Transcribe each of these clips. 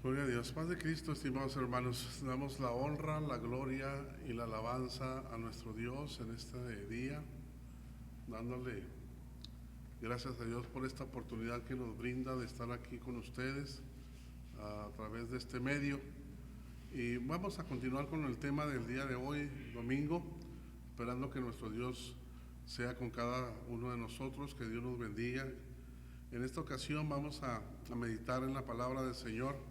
Gloria a Dios. Paz de Cristo, estimados hermanos. Damos la honra, la gloria y la alabanza a nuestro Dios en este día, dándole gracias a Dios por esta oportunidad que nos brinda de estar aquí con ustedes a través de este medio. Y vamos a continuar con el tema del día de hoy, domingo, esperando que nuestro Dios sea con cada uno de nosotros, que Dios nos bendiga. En esta ocasión vamos a meditar en la palabra del Señor,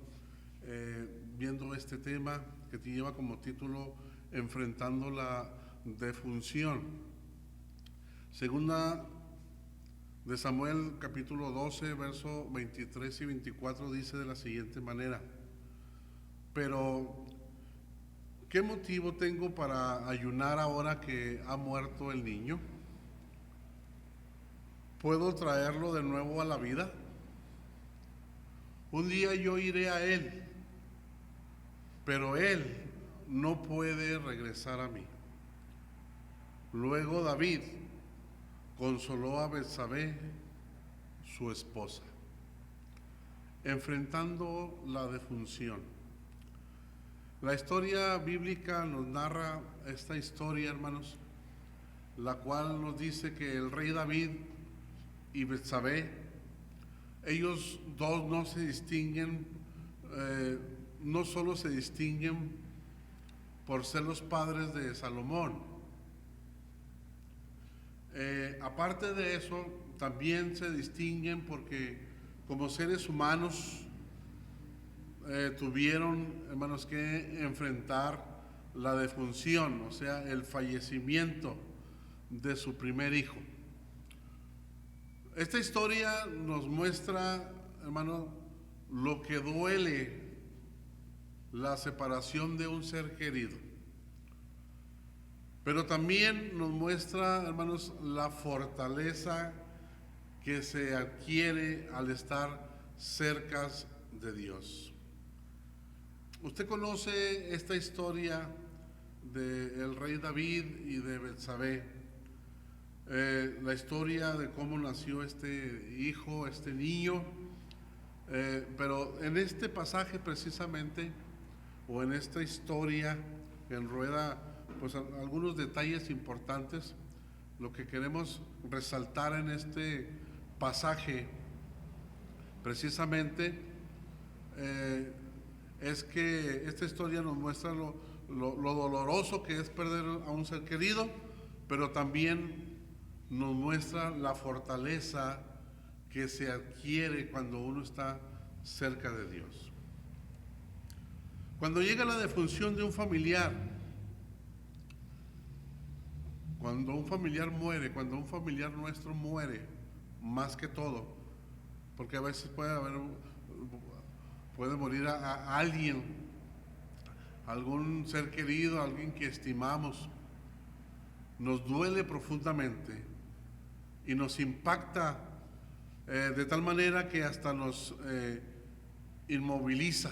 viendo este tema que te lleva como título Enfrentando la defunción. Segunda de Samuel, capítulo 12, verso 23 y 24, dice de la siguiente manera: pero ¿qué motivo tengo para ayunar ahora que ha muerto el niño? ¿Puedo traerlo de nuevo a la vida? Un día yo iré a él, pero él no puede regresar a mí. Luego David consoló a Betsabé, su esposa, enfrentando la defunción. La historia bíblica nos narra esta historia, hermanos, la cual nos dice que el rey David y Betsabé, ellos dos no se distinguen, no solo se distinguen por ser los padres de Salomón. Aparte de eso, también se distinguen porque como seres humanos tuvieron, hermanos, que enfrentar la defunción, o sea, el fallecimiento de su primer hijo. Esta historia nos muestra, hermano, lo que duele la separación de un ser querido. Pero también nos muestra, hermanos, la fortaleza que se adquiere al estar cerca de Dios. Usted conoce esta historia del rey David y de Betsabé. La historia de cómo nació este hijo, este niño, pero en este pasaje precisamente, o en esta historia que enrueda pues algunos detalles importantes. Lo que queremos resaltar en este pasaje precisamente es que esta historia nos muestra lo doloroso que es perder a un ser querido, pero también nos muestra la fortaleza que se adquiere cuando uno está cerca de Dios. Cuando llega la defunción de un familiar, cuando un familiar muere, cuando un familiar nuestro muere, más que todo, porque a veces puede morir a alguien, algún ser querido, alguien que estimamos, nos duele profundamente y nos impacta de tal manera que hasta nos inmoviliza.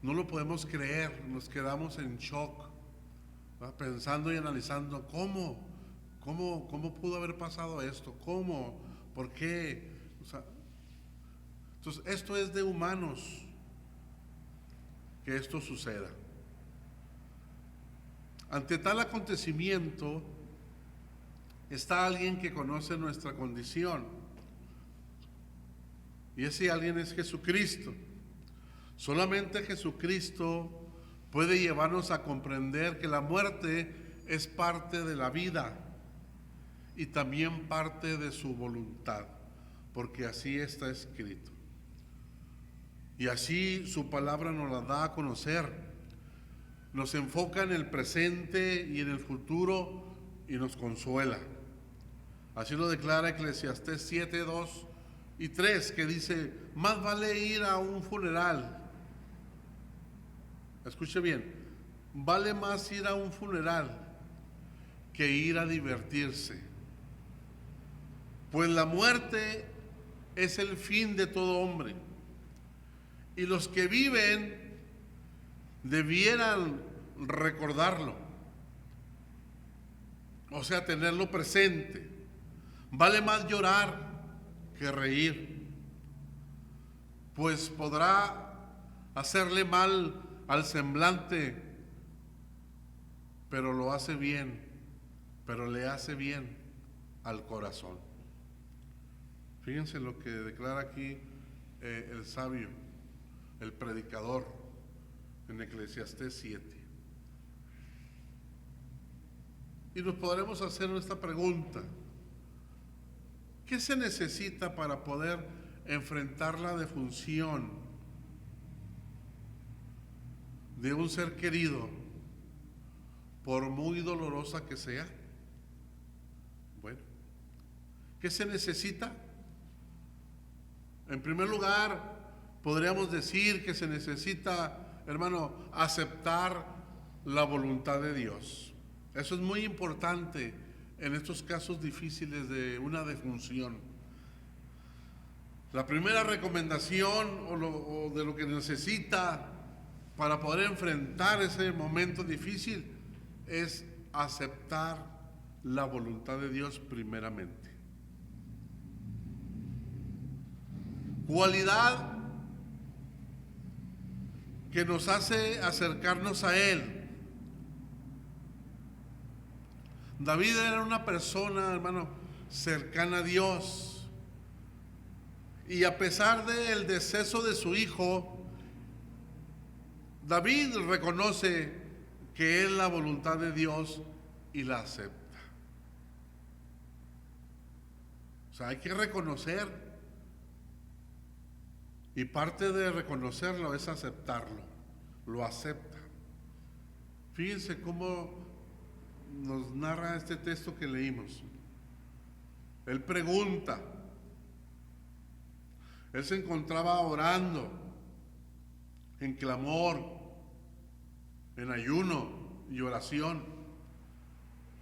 No lo podemos creer, nos quedamos en shock, ¿verdad? Pensando y analizando cómo pudo haber pasado esto, cómo, por qué. O sea, entonces esto es de humanos que esto suceda. Ante tal acontecimiento está alguien que conoce nuestra condición, y ese alguien es Jesucristo. Solamente Jesucristo puede llevarnos a comprender que la muerte es parte de la vida y también parte de su voluntad, porque así está escrito. Y así su palabra nos la da a conocer. Nos enfoca en el presente y en el futuro y nos consuela. Así lo declara Eclesiastés 7, 2 y 3, que dice: más vale ir a un funeral. Escuche bien, vale más ir a un funeral que ir a divertirse, pues la muerte es el fin de todo hombre, y los que viven debieran recordarlo, o sea, tenerlo presente. Vale más llorar que reír, pues podrá hacerle mal al semblante, pero lo hace bien, pero le hace bien al corazón. Fíjense lo que declara aquí el sabio, el predicador, en Eclesiastés 7. Y nos podremos hacer esta pregunta: ¿qué se necesita para poder enfrentar la defunción de un ser querido, por muy dolorosa que sea? Bueno, ¿qué se necesita? En primer lugar, podríamos decir que se necesita, hermano, aceptar la voluntad de Dios. Eso es muy importante en estos casos difíciles de una defunción. La primera recomendación o de lo que necesita para poder enfrentar ese momento difícil es aceptar la voluntad de Dios primeramente. Cualidad que nos hace acercarnos a Él. David era una persona, hermano, cercana a Dios. Y a pesar del deceso de su hijo, David reconoce que es la voluntad de Dios y la acepta. O sea, hay que reconocer. Y parte de reconocerlo es aceptarlo. Lo acepta. Fíjense cómo nos narra este texto que leímos. Él pregunta. Él se encontraba orando, en clamor, en ayuno y oración.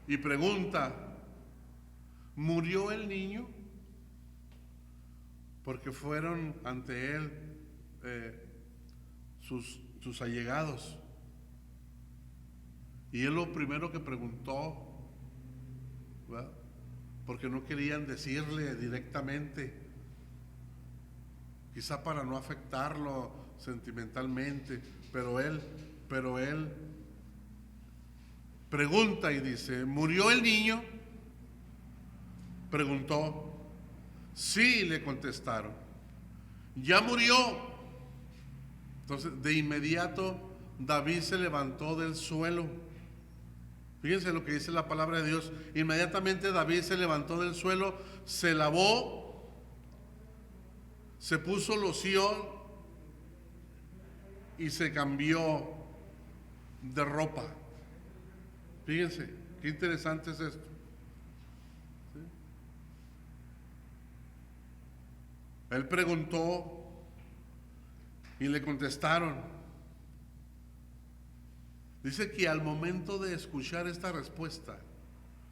Y pregunta: ¿murió el niño? Porque fueron ante él sus allegados. Y él lo primero que preguntó, ¿verdad?, porque no querían decirle directamente, quizá para no afectarlo sentimentalmente, pero él pregunta y dice: ¿murió el niño? Preguntó. Sí, le contestaron. Ya murió. Entonces, de inmediato, David se levantó del suelo. Fíjense lo que dice la palabra de Dios. Inmediatamente David se levantó del suelo, se lavó, se puso loción y se cambió de ropa. Fíjense, qué interesante es esto. ¿Sí? Él preguntó y le contestaron. Dice que al momento de escuchar esta respuesta,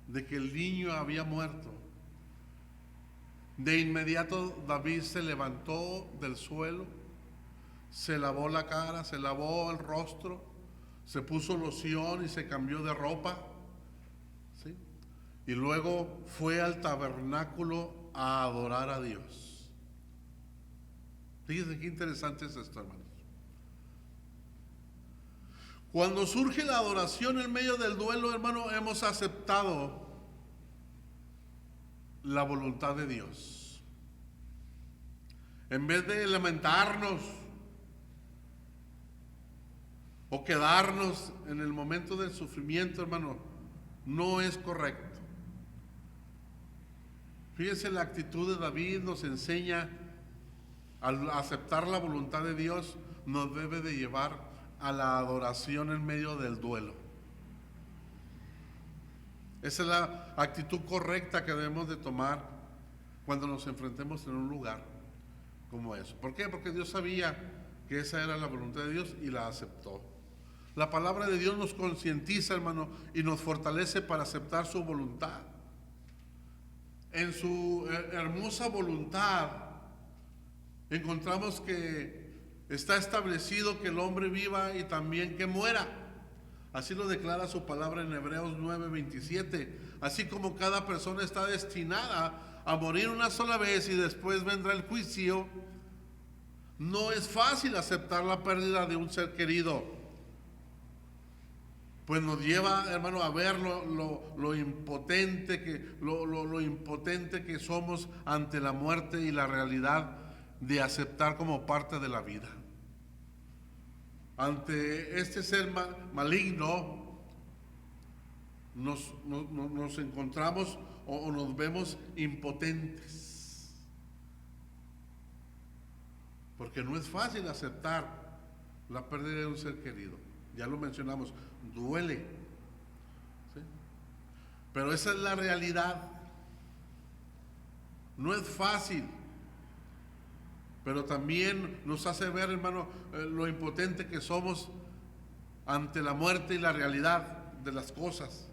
de que el niño había muerto, de inmediato David se levantó del suelo, se lavó la cara, se lavó el rostro, se puso loción y se cambió de ropa, ¿sí? Y luego fue al tabernáculo a adorar a Dios. Fíjense qué interesante es esto, hermanos. Cuando surge la adoración en medio del duelo, hermano, hemos aceptado la voluntad de Dios. En vez de lamentarnos o quedarnos en el momento del sufrimiento, hermano, no es correcto. Fíjense, la actitud de David nos enseña, al aceptar la voluntad de Dios, nos debe de llevar a la adoración en medio del duelo. Esa es la actitud correcta que debemos de tomar cuando nos enfrentemos en un lugar como eso. ¿Por qué? Porque Dios sabía que esa era la voluntad de Dios y la aceptó. La palabra de Dios nos concientiza, hermano, y nos fortalece para aceptar su voluntad. En su hermosa voluntad encontramos que está establecido que el hombre viva y también que muera. Así lo declara su palabra en Hebreos 9:27. Así como cada persona está destinada a morir una sola vez y después vendrá el juicio, No es fácil aceptar la pérdida de un ser querido, pues nos lleva, hermano, a ver lo impotente que somos ante la muerte y la realidad de aceptar como parte de la vida. Ante este ser maligno nos encontramos o nos vemos impotentes, porque no es fácil aceptar la pérdida de un ser querido. Ya lo mencionamos, duele, ¿sí? Pero esa es la realidad. No es fácil, pero también nos hace ver, hermano, lo impotente que somos ante la muerte y la realidad de las cosas.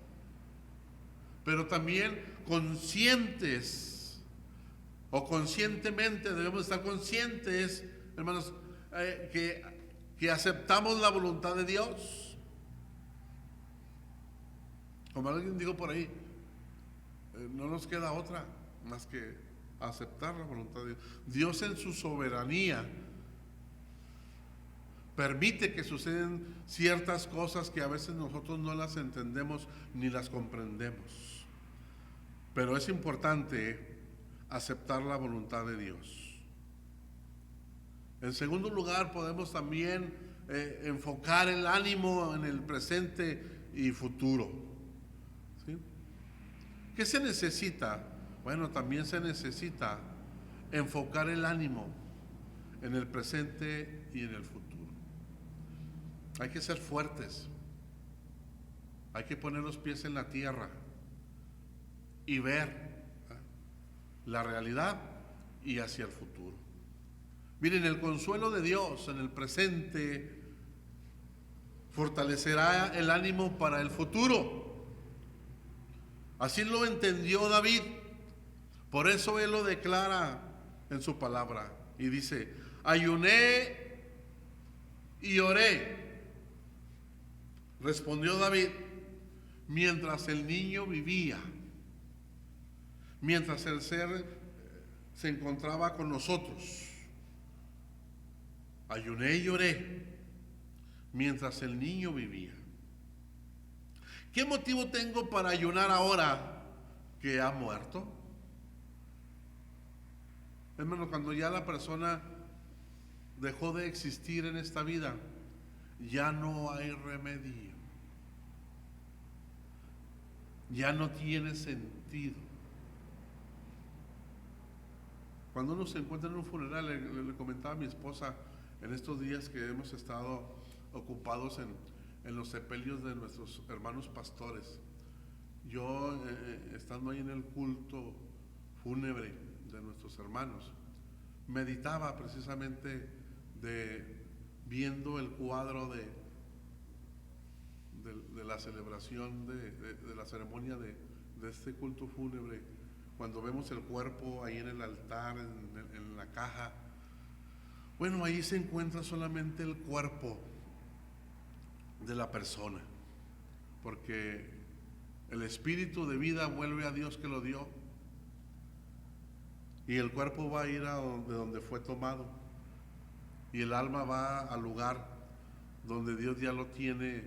Pero también conscientes o conscientemente debemos estar conscientes, hermanos, que aceptamos la voluntad de Dios. Como alguien dijo por ahí, no nos queda otra más que aceptar la voluntad de Dios. Dios en su soberanía permite que suceden ciertas cosas que a veces nosotros no las entendemos ni las comprendemos. Pero es importante aceptar la voluntad de Dios. En segundo lugar, podemos también enfocar el ánimo en el presente y futuro. ¿Sí? ¿Qué se necesita? Bueno, también se necesita enfocar el ánimo en el presente y en el futuro. Hay que ser fuertes. Hay que poner los pies en la tierra y ver la realidad y hacia el futuro. Miren, el consuelo de Dios en el presente fortalecerá el ánimo para el futuro. Así lo entendió David. Por eso él lo declara en su palabra y dice: ayuné y oré, respondió David, mientras el niño vivía, mientras el ser se encontraba con nosotros. Ayuné y lloré mientras el niño vivía. ¿Qué motivo tengo para ayunar ahora que ha muerto? Hermano, cuando ya la persona dejó de existir en esta vida, ya no hay remedio. Ya no tiene sentido. Cuando uno se encuentra en un funeral, le comentaba a mi esposa en estos días que hemos estado ocupados en los sepelios de nuestros hermanos pastores. Yo, estando ahí en el culto fúnebre de nuestros hermanos, meditaba precisamente viendo el cuadro de la celebración de la ceremonia de este culto fúnebre, cuando vemos el cuerpo ahí en el altar, en la caja. Bueno, ahí se encuentra solamente el cuerpo de la persona, porque el espíritu de vida vuelve a Dios que lo dio, y el cuerpo va a ir a donde fue tomado, y el alma va al lugar donde Dios ya lo tiene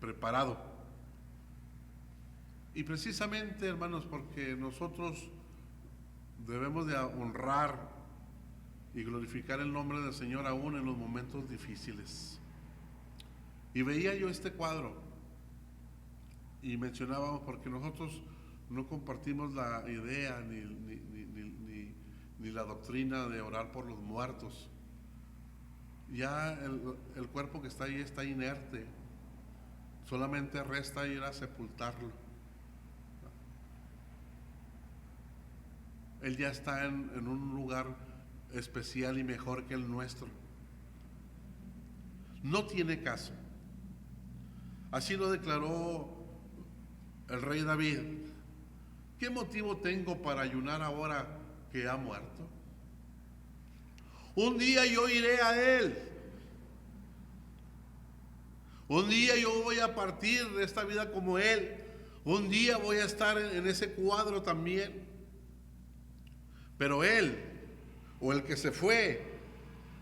preparado. Y precisamente, hermanos, porque nosotros debemos de honrar y glorificar el nombre del Señor aún en los momentos difíciles. Y veía yo este cuadro y mencionábamos, porque nosotros no compartimos la idea ni la doctrina de orar por los muertos. Ya el cuerpo que está ahí está inerte, solamente resta ir a sepultarlo. Él ya está en un lugar especial y mejor que el nuestro. No tiene caso. Así lo declaró el rey David. ¿Qué motivo tengo para ayunar ahora que ha muerto? Un día yo iré a él. Un día yo voy a partir de esta vida como él. Un día voy a estar en ese cuadro también. Pero él, o el que se fue,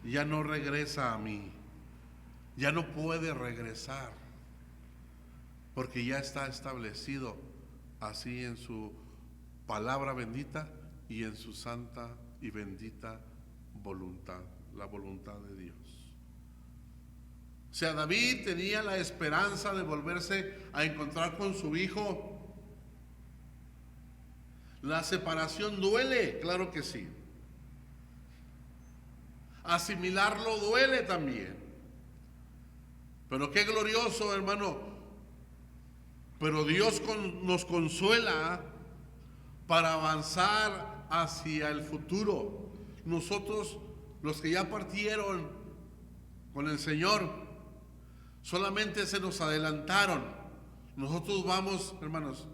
ya no regresa a mí, ya no puede regresar, porque ya está establecido así en su palabra bendita y en su santa y bendita voluntad, la voluntad de Dios. O sea, David tenía la esperanza de volverse a encontrar con su hijo. La separación duele, claro que sí. Asimilarlo duele también. Pero qué glorioso, hermano. Pero Dios nos consuela para avanzar hacia el futuro. Nosotros, los que ya partieron con el Señor, solamente se nos adelantaron. Nosotros vamos, hermanos,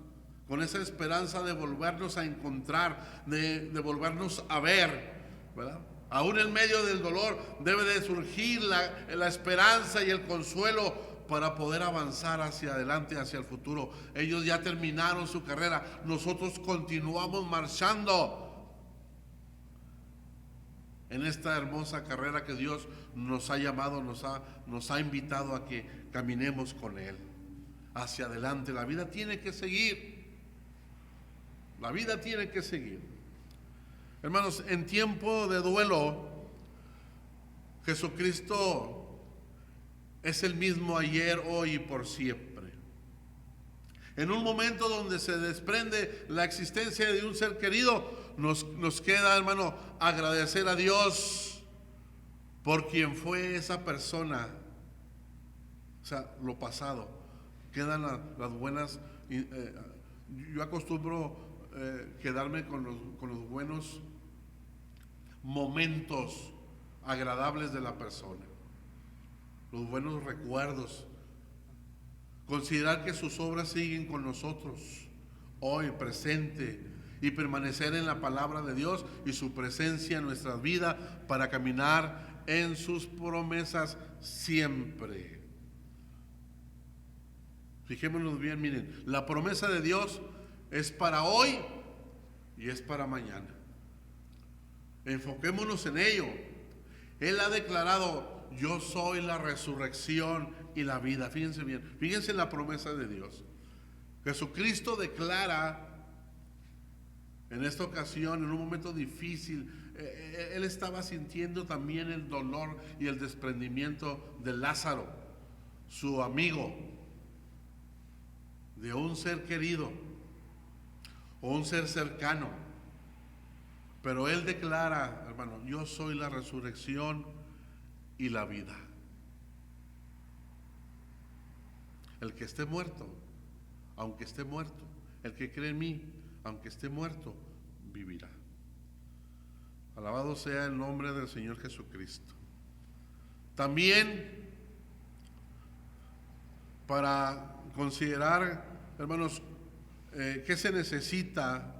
con esa esperanza de volvernos a encontrar, de volvernos a ver, ¿verdad? Aún en medio del dolor debe de surgir la esperanza y el consuelo para poder avanzar hacia adelante, hacia el futuro. Ellos ya terminaron su carrera, nosotros continuamos marchando en esta hermosa carrera que Dios nos ha llamado, nos ha invitado a que caminemos con Él hacia adelante. La vida tiene que seguir. La vida tiene que seguir. Hermanos, en tiempo de duelo, Jesucristo es el mismo ayer, hoy y por siempre. En un momento donde se desprende la existencia de un ser querido, nos queda, hermano, agradecer a Dios por quien fue esa persona. O sea, lo pasado. Quedan las buenas. Yo acostumbro quedarme con los buenos momentos agradables de la persona, los buenos recuerdos, considerar que sus obras siguen con nosotros hoy presente y permanecer en la palabra de Dios y su presencia en nuestras vidas para caminar en sus promesas siempre. Fijémonos bien, miren, la promesa de Dios es para hoy y es para mañana. Enfoquémonos en ello. Él ha declarado: yo soy la resurrección y la vida. Fíjense bien, fíjense en la promesa de Dios. Jesucristo declara en esta ocasión, en un momento difícil, Él estaba sintiendo también el dolor y el desprendimiento de Lázaro, su amigo, de un ser querido o un ser cercano. Pero Él declara, hermano: yo soy la resurrección y la vida. El que esté muerto, aunque esté muerto, el que cree en mí, aunque esté muerto, vivirá. Alabado sea el nombre del Señor Jesucristo. También para considerar, hermanos, qué se necesita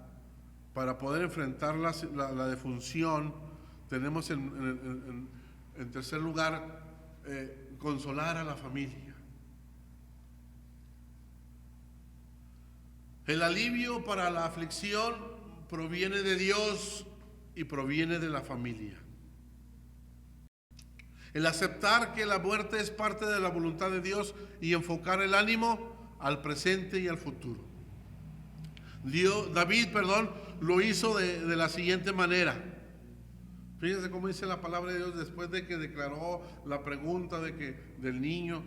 para poder enfrentar la defunción, tenemos en tercer lugar consolar a la familia. El alivio para la aflicción proviene de Dios y proviene de la familia. El aceptar que la muerte es parte de la voluntad de Dios y enfocar el ánimo al presente y al futuro. David, lo hizo de la siguiente manera. Fíjense cómo dice la palabra de Dios después de que declaró la pregunta del niño.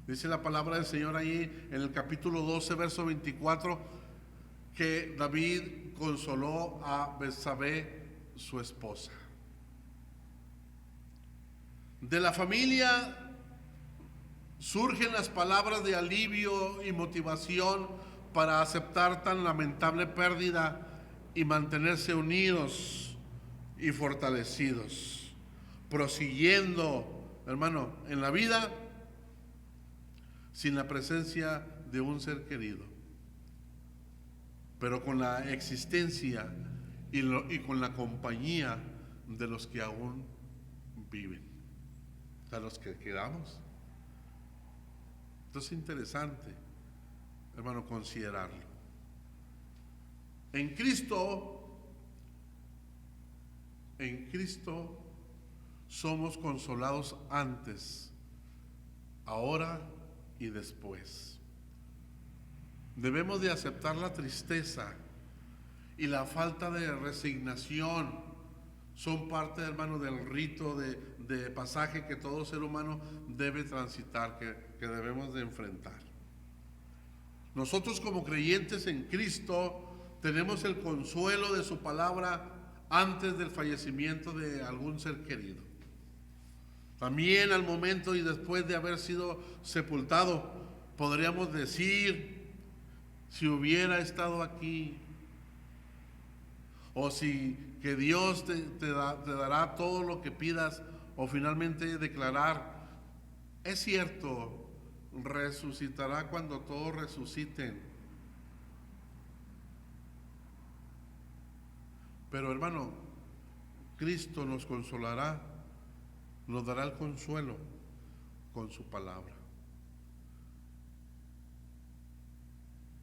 Dice la palabra del Señor ahí en el capítulo 12, verso 24, que David consoló a Betsabé, su esposa. De la familia surgen las palabras de alivio y motivación para aceptar tan lamentable pérdida y mantenerse unidos y fortalecidos, prosiguiendo, hermano, en la vida sin la presencia de un ser querido, pero con la existencia y con la compañía de los que aún viven, a los que quedamos. Entonces es interesante, hermano, considerarlo. En Cristo somos consolados antes, ahora y después. Debemos de aceptar la tristeza y la falta de resignación. Son parte, hermano, del rito de pasaje que todo ser humano debe transitar, que debemos de enfrentar. Nosotros como creyentes en Cristo tenemos el consuelo de su palabra antes del fallecimiento de algún ser querido. También al momento y después de haber sido sepultado, podríamos decir, si hubiera estado aquí, o si que Dios te dará todo lo que pidas, o finalmente declarar, es cierto, resucitará cuando todos resuciten. Pero hermano, Cristo nos consolará, nos dará el consuelo con su palabra.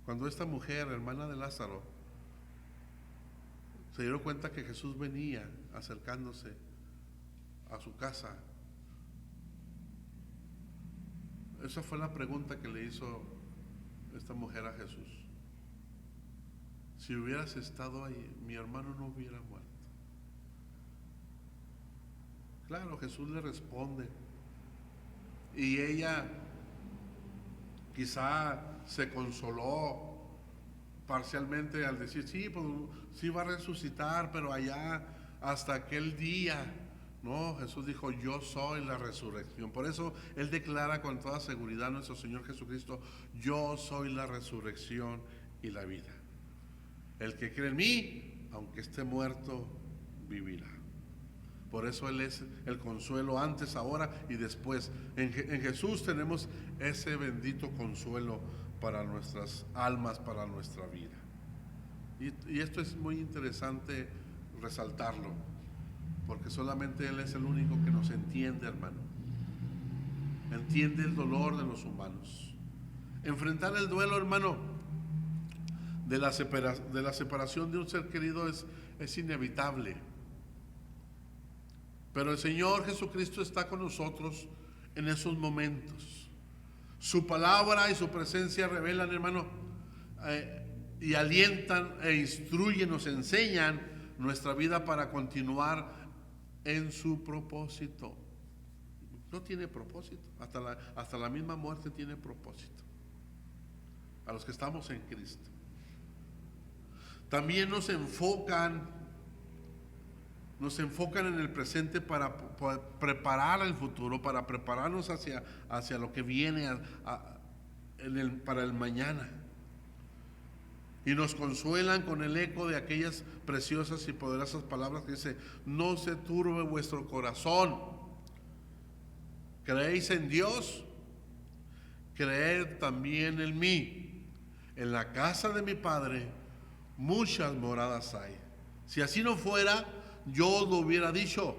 Cuando esta mujer, hermana de Lázaro, se dieron cuenta que Jesús venía acercándose a su casa, esa fue la pregunta que le hizo esta mujer a Jesús. Si hubieras estado ahí, mi hermano no hubiera muerto. Claro, Jesús le responde. Y ella quizá se consoló parcialmente al decir, sí, pues sí va a resucitar, pero allá hasta aquel día. No, Jesús dijo, yo soy la resurrección. Por eso Él declara con toda seguridad, nuestro Señor Jesucristo, yo soy la resurrección y la vida. El que cree en mí, aunque esté muerto, vivirá. Por eso Él es el consuelo antes, ahora y después. En Jesús tenemos ese bendito consuelo para nuestras almas, para nuestra vida. Y esto es muy interesante resaltarlo, porque solamente Él es el único que nos entiende, hermano. Entiende el dolor de los humanos. Enfrentar el duelo, hermano, de la separación de un ser querido es inevitable. Pero el Señor Jesucristo está con nosotros en esos momentos. Su palabra y su presencia revelan, hermano, y alientan e instruyen, nos enseñan nuestra vida para continuar en su propósito. No tiene propósito, hasta la misma muerte tiene propósito. A los que estamos en Cristo. También nos enfocan en el presente para preparar el futuro, para prepararnos hacia lo que viene para el mañana. Y nos consuelan con el eco de aquellas preciosas y poderosas palabras que dice, no se turbe vuestro corazón. ¿Creéis en Dios? Creed también en mí. En la casa de mi Padre muchas moradas hay. Si así no fuera, yo os lo hubiera dicho.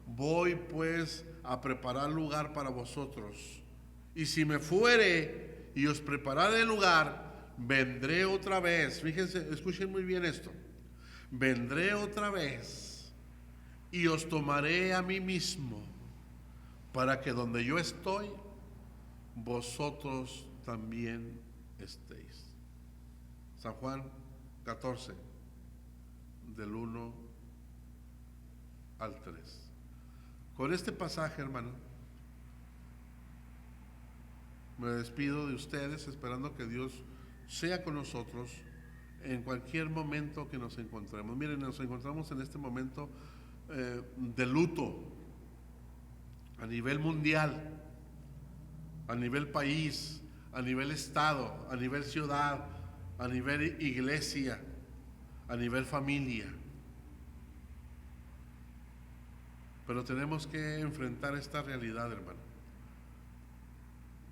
Voy pues a preparar lugar para vosotros. Y si me fuere y os preparare el lugar, vendré otra vez. Fíjense, escuchen muy bien esto. Vendré otra vez y os tomaré a mí mismo, para que donde yo estoy, vosotros también estéis. San Juan 14, del 1 al 3. Con este pasaje, hermano, me despido de ustedes esperando que Dios sea con nosotros en cualquier momento que nos encontremos. Miren, nos encontramos en este momento de luto a nivel mundial, a nivel país, a nivel estado, a nivel ciudad, a nivel iglesia, a nivel familia. Pero tenemos que enfrentar esta realidad, hermano,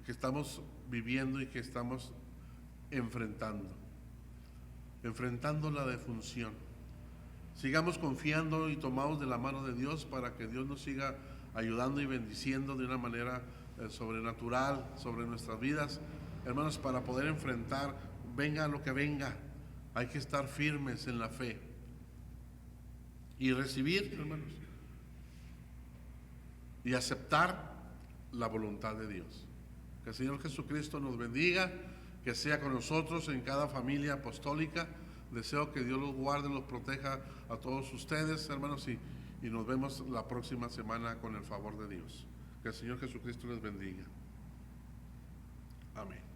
que estamos viviendo y que estamos enfrentando la defunción. Sigamos confiando y tomados de la mano de Dios para que Dios nos siga ayudando y bendiciendo de una manera sobrenatural sobre nuestras vidas, hermanos, para poder enfrentar, venga lo que venga. Hay que estar firmes en la fe y recibir, hermanos, y aceptar la voluntad de Dios. Que el Señor Jesucristo nos bendiga, que sea con nosotros en cada familia apostólica. Deseo que Dios los guarde, los proteja a todos ustedes, hermanos, y nos vemos la próxima semana con el favor de Dios. Que el Señor Jesucristo les bendiga. Amén.